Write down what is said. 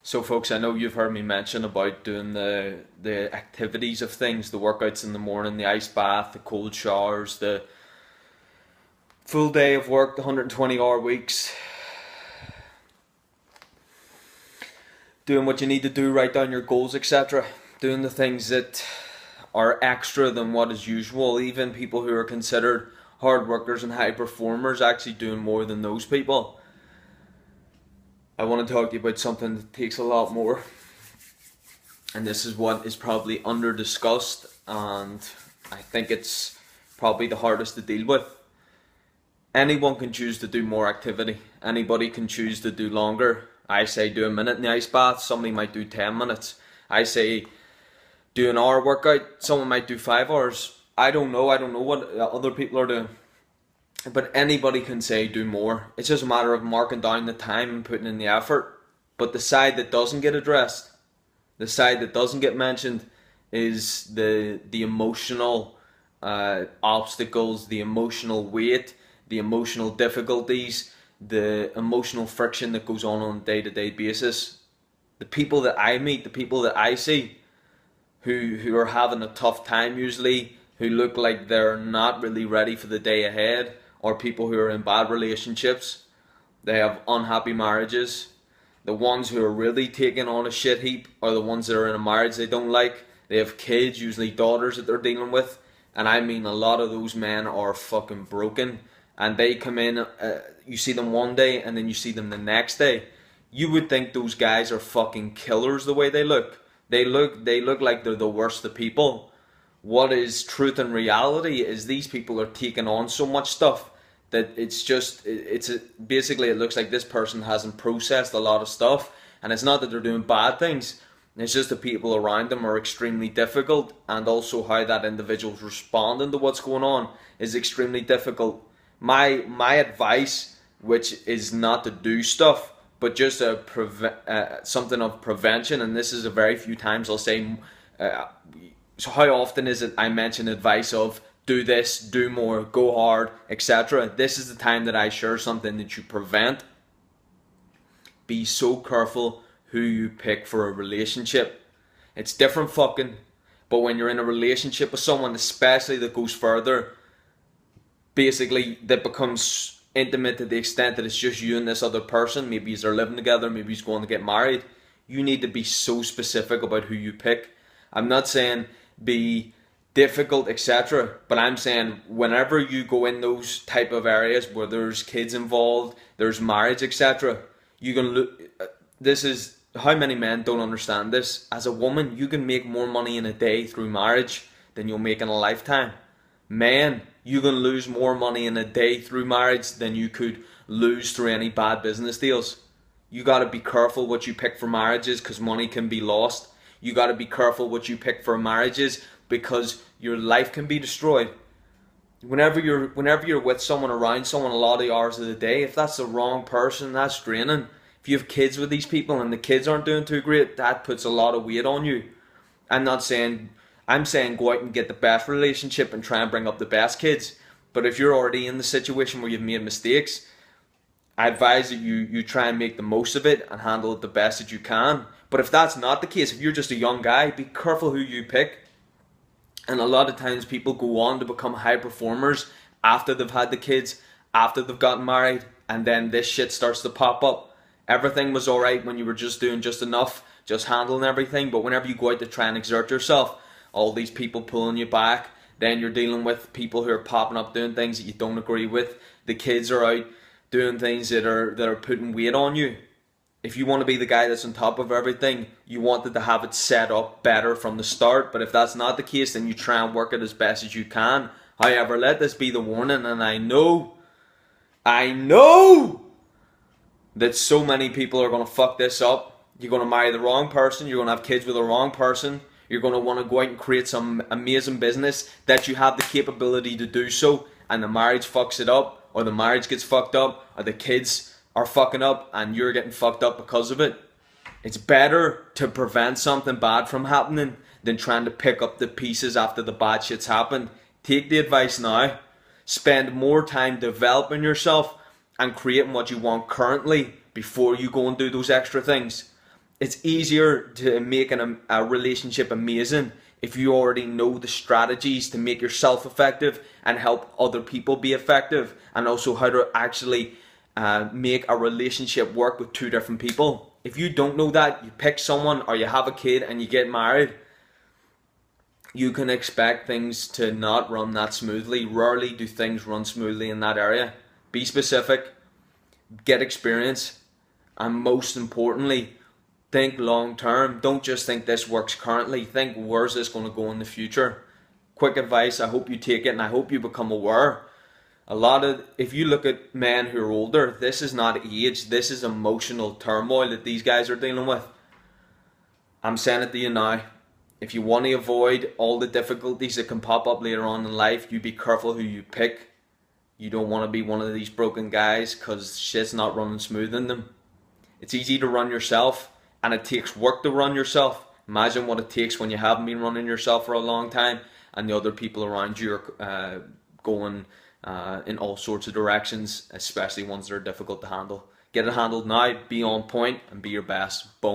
So folks, I know you've heard me mention about doing the activities of things, the workouts in the morning, the ice bath, the cold showers, the full day of work, the 120-hour weeks, doing what you need to do, write down your goals, etc. Doing the things that are extra than what is usual. Even people who are considered hard workers and high performers actually doing more than those people. I want to talk to you about something that takes a lot more, and this is what is probably under discussed, and I think it's probably the hardest to deal with. Anyone can choose to do more activity. Anybody can choose to do longer. I say do a minute in the ice bath, somebody might do 10 minutes. I say do an hour workout, someone might do 5 hours. I don't know what other people are doing. But anybody can say do more. It's just a matter of marking down the time and putting in the effort. But the side that doesn't get addressed, the side that doesn't get mentioned, is the emotional obstacles, the emotional weight, the emotional difficulties, the emotional friction that goes on a day-to-day basis. The people that I meet, the people that I see, who are having a tough time usually, who look like they're not really ready for the day ahead, or people who are in bad relationships, they have unhappy marriages. The ones who are really taking on a shit heap are the ones that are in a marriage they don't like. They have kids, usually daughters that they're dealing with, and I mean a lot of those men are fucking broken, and they come in, you see them one day and then you see them the next day. You would think those guys are fucking killers the way they look. They look like they're the worst of people. What is truth and reality is these people are taking on so much stuff that basically it looks like this person hasn't processed a lot of stuff, and it's not that they're doing bad things, it's just the people around them are extremely difficult, and also how that individual's responding to what's going on is extremely difficult. My advice, which is not to do stuff, but just something of prevention, and this is a very few times I'll say, so how often is it I mention advice of do this, do more, go hard, etc. This is the time that I share something that you prevent. Be so careful who you pick for a relationship. It's different fucking, but when you're in a relationship with someone, especially that goes further, basically that becomes intimate to the extent that it's just you and this other person, maybe they're living together, maybe he's going to get married, you need to be so specific about who you pick. I'm not saying be difficult, etc., but I'm saying whenever you go in those type of areas where there's kids involved, there's marriage, etc., you can look. This is how many men don't understand this. As a woman, you can make more money in a day through marriage than you'll make in a lifetime. Men, you can lose more money in a day through marriage than you could lose through any bad business deals. You got to be careful what you pick for marriages, because money can be lost. You got to be careful what you pick for marriages, because your life can be destroyed. Whenever you're with someone, around someone a lot of the hours of the day, if that's the wrong person, that's draining. If you have kids with these people and the kids aren't doing too great, that puts a lot of weight on you. I'm saying go out and get the best relationship and try and bring up the best kids. But if you're already in the situation where you've made mistakes, I advise that you try and make the most of it and handle it the best that you can. But if that's not the case, if you're just a young guy, be careful who you pick. And a lot of times people go on to become high performers after they've had the kids, after they've gotten married, and then this shit starts to pop up. Everything was alright when you were just doing just enough, just handling everything, but whenever you go out to try and exert yourself, all these people pulling you back, then you're dealing with people who are popping up doing things that you don't agree with. The kids are out doing things that are putting weight on you. If you want to be the guy that's on top of everything, you wanted to have it set up better from the start. But if that's not the case, then you try and work it as best as you can. However, let this be the warning, and I know that so many people are going to fuck this up. You're going to marry the wrong person, you're going to have kids with the wrong person, you're going to want to go out and create some amazing business that you have the capability to do so, and the marriage fucks it up, or the marriage gets fucked up, or the kids are fucking up and you're getting fucked up because of it. It's better to prevent something bad from happening than trying to pick up the pieces after the bad shit's happened. Take the advice now. Spend more time developing yourself and creating what you want currently before you go and do those extra things. It's easier to make a relationship amazing if you already know the strategies to make yourself effective and help other people be effective, and also how to actually make a relationship work with two different people. If you don't know that, you pick someone or you have a kid and you get married, you can expect things to not run that smoothly. Rarely do things run smoothly in that area. Be specific, get experience, and most importantly, think long term. Don't just think this works currently. Think, where's this going to go in the future? Quick advice, I hope you take it and I hope you become aware. If you look at men who are older, this is not age, this is emotional turmoil that these guys are dealing with. I'm saying it to you now. If you want to avoid all the difficulties that can pop up later on in life, you be careful who you pick. You don't want to be one of these broken guys because shit's not running smooth in them. It's easy to run yourself, and it takes work to run yourself. Imagine what it takes when you haven't been running yourself for a long time and the other people around you are going in all sorts of directions, especially ones that are difficult to handle. Get it handled now, be on point, and be your best. Boom.